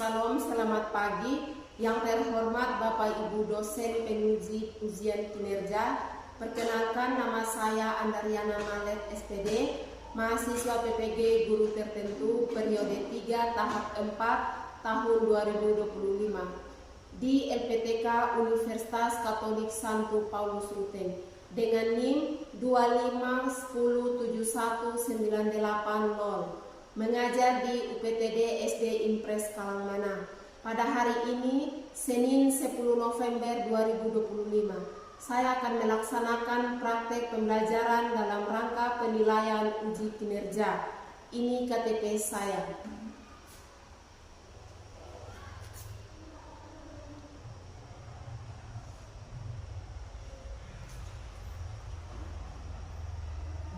Salam, selamat pagi. Yang terhormat Bapak Ibu dosen penguji ujian kinerja, perkenalkan nama saya Andariana Malet SPD, mahasiswa PPG Guru Tertentu periode 3 tahap 4 tahun 2025 di LPTK Universitas Katolik Santo Paulus Ruteng dengan NIM 251071980, mengajar di UPTD SD Impres Kalangmana. Pada hari ini, Senin 10 November 2025, saya akan melaksanakan praktek pembelajaran dalam rangka penilaian uji kinerja. Ini KTP saya.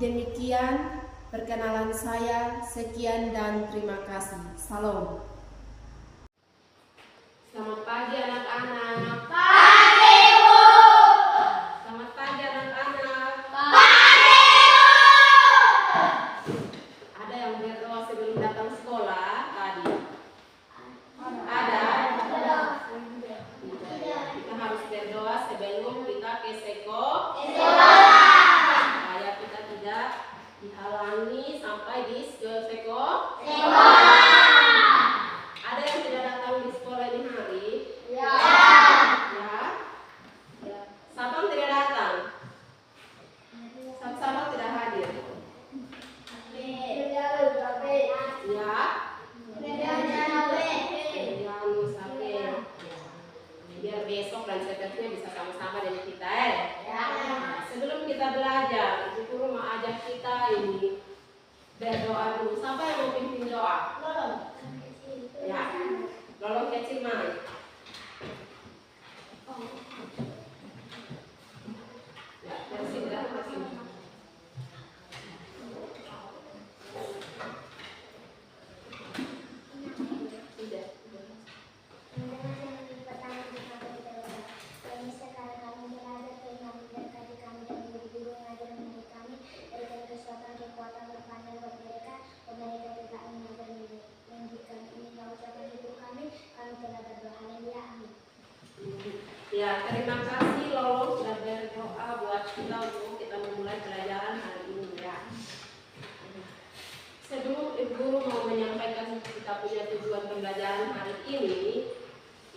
Demikian perkenalan saya, sekian dan terima kasih. Salam. Selamat pagi anak-anak. Pagi, Bu. Selamat pagi anak-anak. Pagi, Bu. Ada yang berdoa sebelum datang sekolah tadi? Ada? Kita harus berdoa sebelum kita ke sekolah. Supaya kita tidak dihalangi sampai di sekolah. Ada yang tidak datang di sekolah ini hari? Ya. Ya. Sabang tidak datang. Sabang tidak hadir. Ya. Biar besok dan seterusnya bisa sama-sama dengan kita Sebelum kita belajar, Ibu Guru mau ajak kita ini berdoa dulu. Siapa yang mau pimpin doa? Ya, Lolong kecil mana? Ya, dari sini dah, dari sini. Tidak. Ya, terima kasih Lolo sudah berdoa buat kita untuk kita memulai pelajaran hari ini ya. Sebelum Ibu Guru mau menyampaikan kita punya tujuan pembelajaran hari ini,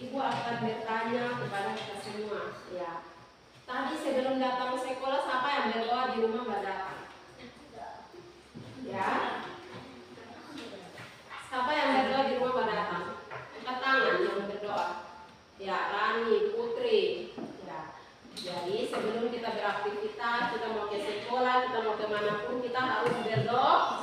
Ibu akan bertanya kepada kita semua ya. Tadi sebelum datang ke sekolah, siapa yang berdoa di rumah nggak datang? Ya. Siapa yang berdoa di rumah nggak datang? Angkat tangan yang berdoa. Ya, Rani, Putri. Ya. Jadi sebelum kita beraktivitas, kita mau ke sekolah, kita mau kemanapun, kita harus berdoa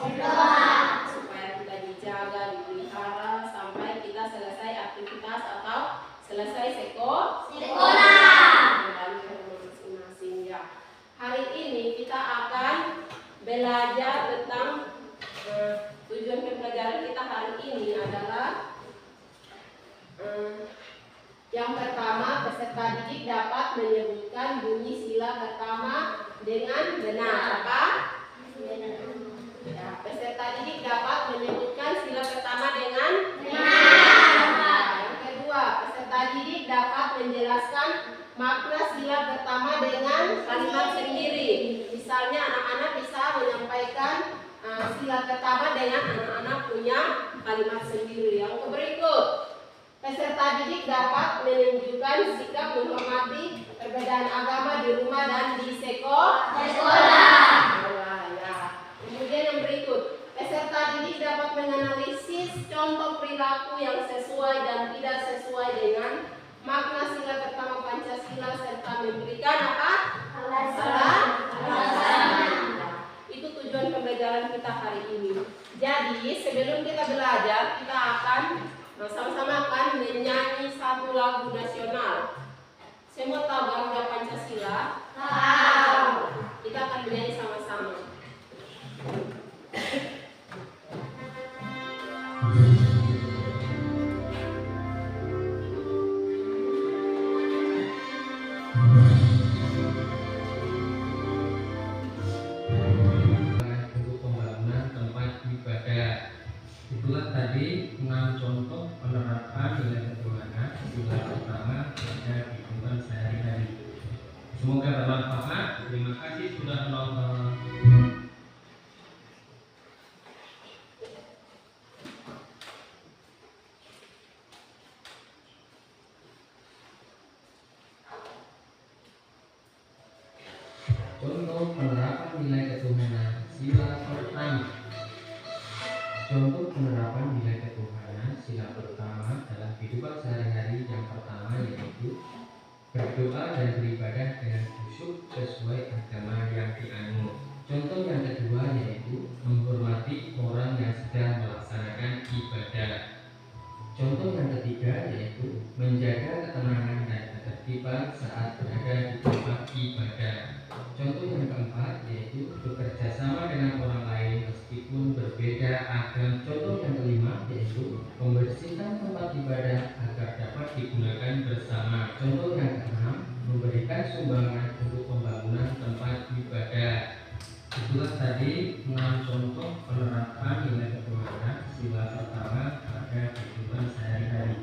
supaya kita dijaga, dipelihara sampai kita selesai aktivitas atau selesai sekolah. Kembali ke rumah masing-masing ya. Hari ini kita akan belajar tentang tujuan pembelajaran kita hari ini adalah yang pertama, peserta didik dapat menyebutkan bunyi sila pertama dengan benar. Apa? Ya, peserta didik dapat menyebutkan sila pertama dengan benar. Yang kedua, peserta didik dapat menjelaskan makna sila pertama dengan kalimat sendiri. Misalnya anak-anak bisa menyampaikan sila pertama dengan anak-anak punya kalimat sendiri. Yang berikut, peserta didik dapat menunjukkan sikap menghormati perbedaan agama di rumah dan di sekolah. Ya. Kemudian yang berikut, peserta didik dapat menganalisis contoh perilaku yang sesuai dan tidak sesuai dengan makna sila pertama Pancasila serta memberikan apa? Alasan. Itu tujuan pembelajaran kita hari ini. Jadi sebelum kita belajar, kita akan sama-sama akan menyanyi satu lagu nasional. Semua tahu Garuda Pancasila? Tahu. Kita akan menyanyi sama-sama. Untuk pembangunan tempat ibadah. Itulah tadi 6 contoh Contoh penerapan nilai ketuhanan sila pertama. Contoh penerapan nilai ketuhanan sila pertama dalam kehidupan sehari-hari yang pertama yaitu berdoa dan beribadah dengan khusyuk sesuai agama yang dianut. Contoh yang kedua yaitu menghormati orang yang sedang melaksanakan ibadah. Contoh yang ketiga yaitu menjaga ketenangan dan ketertiban saat berada di tempat ibadah. Contoh yang keempat yaitu bekerja sama dengan orang lain meskipun berbeda agama. Contoh yang kelima yaitu membersihkan tempat ibadah agar dapat digunakan bersama. Contoh yang keenam memberikan sumbangan untuk pembangunan tempat ibadah. Itulah tadi 6 contoh penerapan nilai ketuhanan sila pertama pada kehidupan sehari-hari.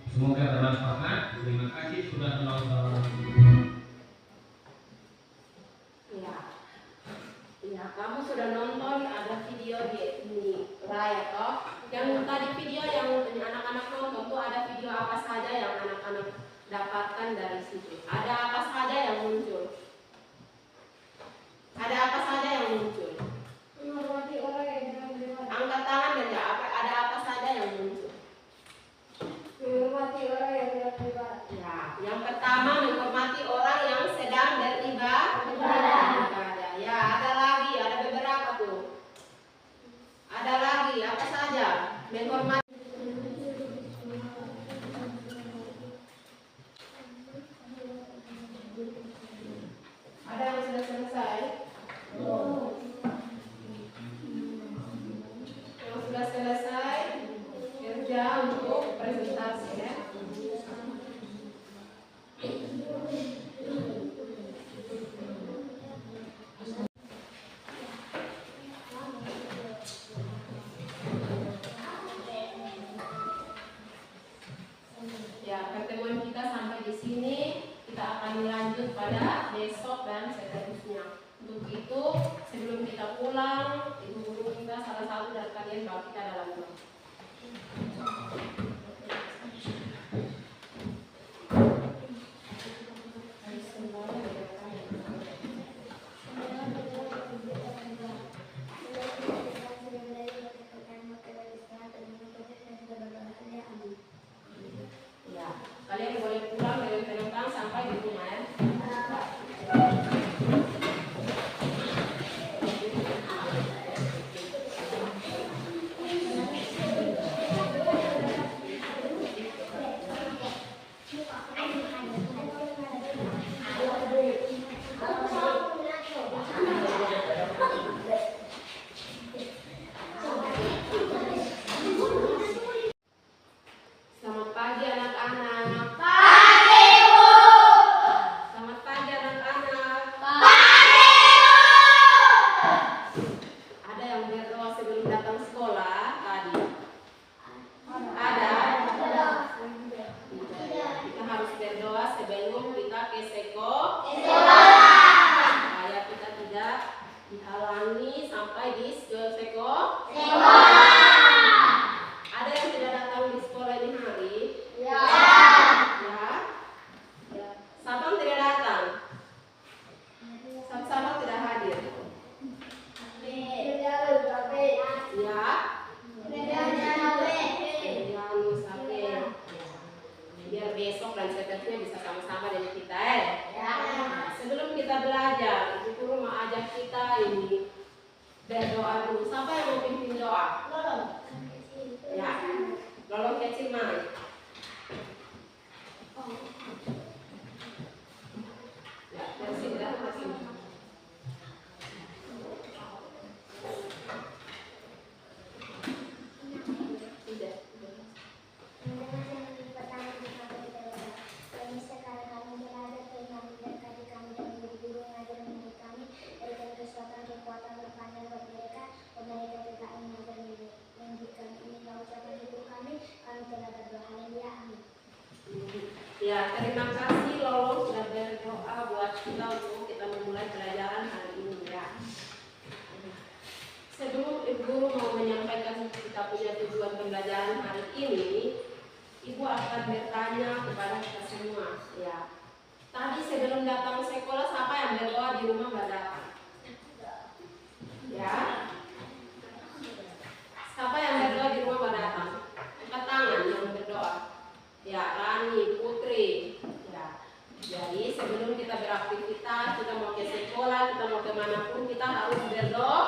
Semoga bermanfaat. Terima kasih sudah menonton. Ya, kamu sudah nonton ada video di Raya toh. Yang tadi video yang anak-anak nonton tuh ada video apa saja yang anak-anak dapatkan dari situ. Ada apa saja yang muncul? Ada apa saja yang muncul? Menghormati orang yang sedang beribadah. Angkat tangan dan jawab. Ada apa saja yang muncul? Menghormati orang yang sedang beribadah. Ya, yang pertama menghormati orang yang sedang beribadah. Ya, ada lagi, ada beberapa tuh. Ada lagi, apa saja? Menghormati. Ada yang sudah selesai? Yang sudah selesai kerja untuk presentasi ya. Ya, pertemuan kita sampai di sini. Kita akan lanjut pada besok dan seterusnya. Untuk itu, sebelum kita pulang, ibu guru kita salah satu dari kalian bawa kita dalam doa. Ya, kalian boleh pulang dengan tenang sampai di rumah ya. Selamat pagi anak-anak. Pagi, Bu. Selamat pagi anak-anak. Pagi, Bu. Ada yang berdoa sebelum datang sekolah tadi? Ada? Kita harus berdoa sebelum kita ke sekolah. Supaya kita tidak dihalangi sampai di sekolah. Ada yang tidak datang di sekolah ini hari? Ya. Sabang tidak datang. Sabang tidak hadir. Ya. Biar besok dan seterusnya bisa sama-sama dengan kita Nah, sebelum kita belajar, ibu guru mau ajak kita ini berdoa dulu. Siapa yang mau pimpin doa? Ya, lolong kecil mana? Ya, dari sini dah masih. Tidak. Ya, terima kasih Lolo sudah berdoa buat kita untuk kita memulai pelajaran hari ini ya. Sebelum Ibu Guru mau menyampaikan kita punya tujuan pembelajaran hari ini, Ibu akan bertanya kepada kita semua ya. Tadi sebelum datang sekolah siapa yang berdoa di rumah berdatang? Ya. Siapa yang berdoa di rumah berdatang? Angkat tangan yang berdoa. Ya, Rani, Putri. Ya. Jadi sebelum kita beraktivitas, kita mau ke sekolah, kita mau kemanapun, kita harus berdoa.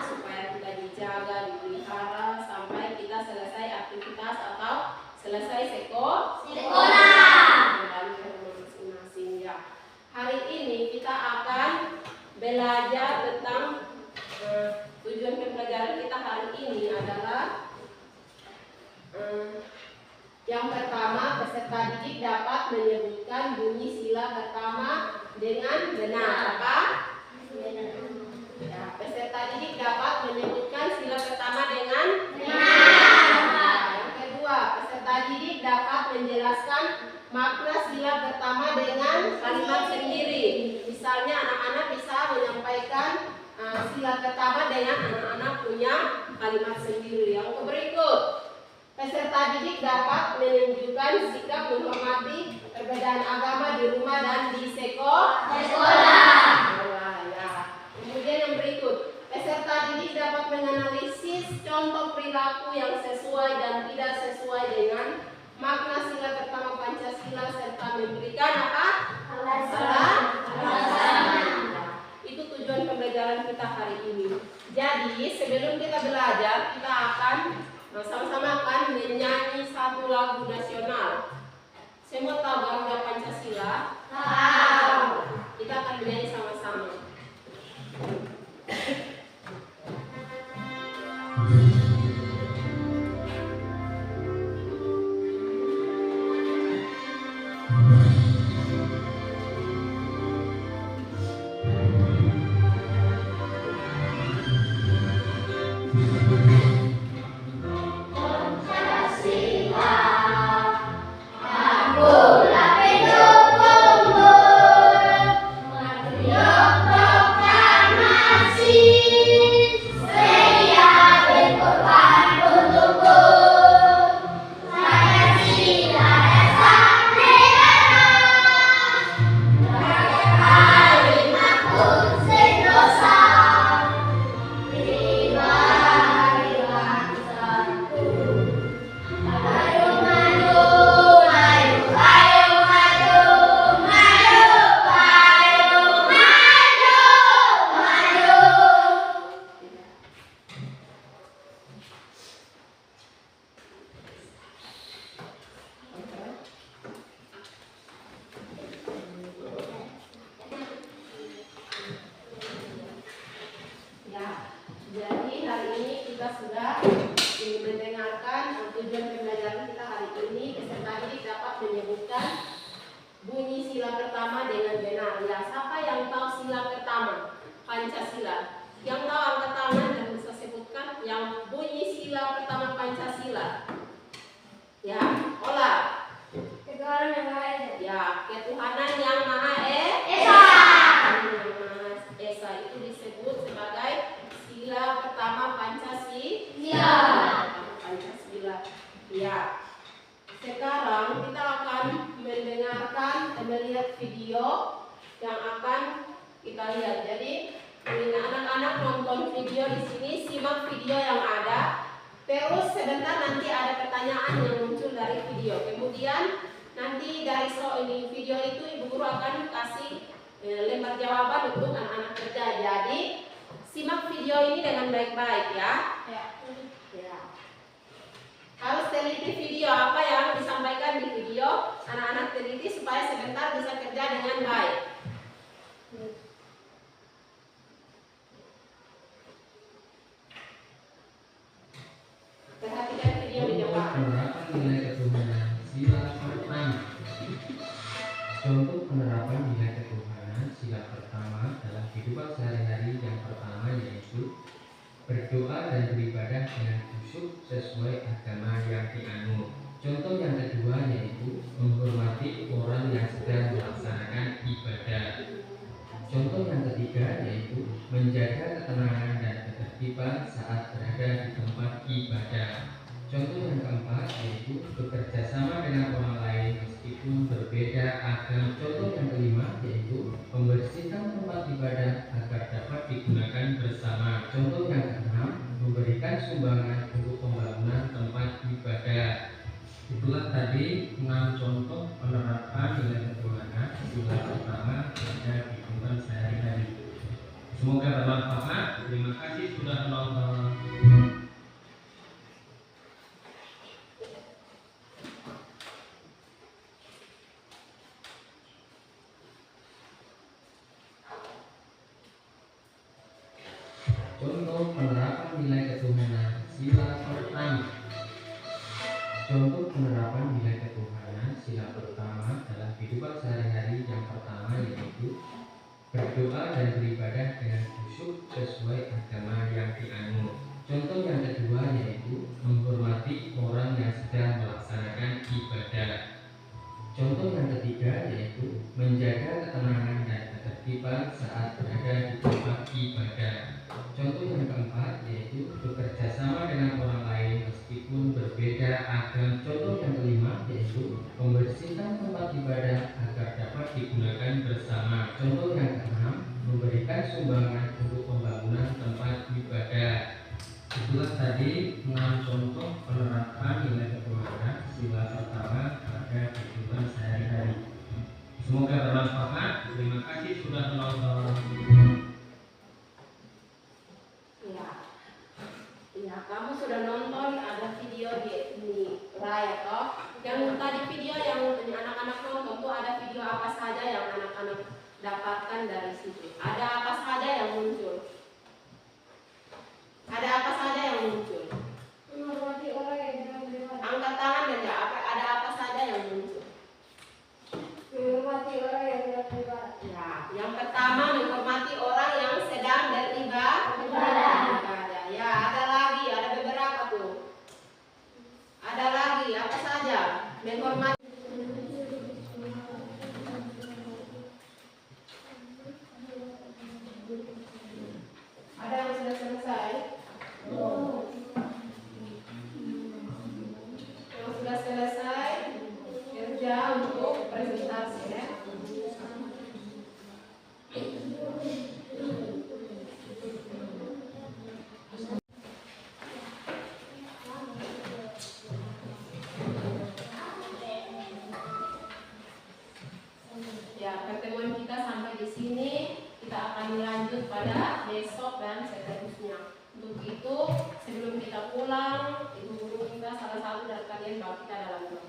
Supaya kita dijaga, dipelihara sampai kita selesai aktivitas atau selesai sekolah. Kembali ke rumah masing-masing ya. Hari ini kita akan belajar tentang tujuan pembelajaran kita hari ini adalah yang pertama, peserta didik dapat menyebutkan bunyi sila pertama dengan benar. Apa? Ya, peserta didik dapat menyebutkan sila pertama dengan benar. Yang kedua, peserta didik dapat menjelaskan makna sila pertama dengan kalimat sendiri. Misalnya anak-anak bisa menyampaikan sila pertama dengan anak-anak punya kalimat sendiri. Yang berikut, peserta didik dapat menunjukkan sikap menghormati perbedaan agama di rumah dan di sekolah. Ya. Kemudian yang berikut, peserta didik dapat menganalisis contoh perilaku yang sesuai dan tidak sesuai dengan makna sila pertama Pancasila serta memberikan apa? Alasan. Itu tujuan pembelajaran kita hari ini. Jadi sebelum kita belajar, kita akan sama-sama akan menyanyi satu lagu nasional. Semua tahu Garuda Pancasila? Tahu. Kita akan menyanyi sama-sama. Jadi hari ini kita sudah mendengarkan tujuan pembelajaran kita hari ini. Peserta didik dapat menyebutkan bunyi sila pertama dengan benar. Ya, siapa yang tahu sila pertama Pancasila? Yang tahu angkat tangan dan bisa sebutkan yang bunyi sila pertama Pancasila. Ya, olah. Ketuhanan yang Maha Esa. Ya, ketuhanan yang Maha Esa. Yang Maha Esa itu disebut sebagai sila pertama Pancasila. Ya. Sekarang kita akan melihat video yang akan kita lihat. Jadi anak-anak nonton video di sini, simak video yang ada. Terus sebentar nanti ada pertanyaan yang muncul dari video. Kemudian nanti dari video itu ibu guru akan kasih lembar jawaban untuk anak-anak kerja. Jadi simak video ini dengan baik-baik ya. Ya. Harus teliti video apa yang disampaikan di video. Anak-anak teliti supaya sebentar bisa kerja dengan baik. Perhatikan video di depan. Penerapan nilai ketuhanan sila pertama. Contoh penerapan nilai ketuhanan sila pertama dalam kehidupan sehari-hari yang pertama yaitu berdoa dan beribadah dengan khusyuk sesuai agama yang dianut. Contoh yang kedua yaitu menghormati orang yang sedang melaksanakan ibadah. Contoh yang ketiga yaitu menjaga ketenangan dan ketertiban saat berada di tempat ibadah. Contoh yang keempat yaitu bekerja sama dengan orang lain meskipun meskipun berbeda agama. Contoh yang kelima yaitu membersihkan tempat ibadah agar dapat digunakan bersama. Contoh yang keenam, memberikan sumbangan untuk pembangunan tempat ibadah. Itulah tadi 6 contoh penerapan nilai ketuhanan sila pertama pada kehidupan sehari-hari. Semoga bermanfaat. Terima kasih sudah menonton. Contoh penerapan nilai ketuhanan sila pertama. Contoh penerapan nilai ketuhanan sila pertama dalam kehidupan sehari-hari yang pertama yaitu berdoa dan beribadah dengan khusyuk sesuai agama yang dianut. Contoh yang kedua yaitu menghormati orang yang sedang melaksanakan ibadah. Contoh yang ketiga yaitu menjaga ketenangan dan ketertiban saat berada di tempat ibadah. Contoh yang keempat yaitu bekerja sama dengan orang lain meskipun berbeda agama. Contoh yang kelima yaitu membersihkan tempat ibadah agar dapat digunakan bersama. Contoh yang keenam, memberikan sumbangan untuk pembangunan tempat ibadah. Itulah tadi 6 contoh penerapan nilai ketuhanan sila pertama pada kehidupan sehari-hari. Semoga bermanfaat. Terima kasih sudah menonton. Ya, kamu sudah nonton ada video di layar toh. Yang tadi video yang anak-anak nonton tuh ada video apa saja yang anak-anak dapatkan dari situ. Ada apa saja yang muncul? Ada apa saja yang muncul? Menghormati orang yang sedang beribadah. Angkat tangan dan ya, ada apa saja yang muncul? Menghormati orang yang sedang beribadah. Ya, yang pertama menghormati orang yang sedang beribadah. Ya, ada lagi, ada beberapa tuh. Ada lagi, apa saja? Menghormati. Ada yang sudah selesai? Yang sudah selesai kerja untuk presentasi ya. Ya, pertemuan kita sampai di sini. Kita akan lanjut pada besok dan seterusnya. Untuk itu, sebelum kita pulang, ibu guru kita salah satu dari kalian bawa kita dalam doa.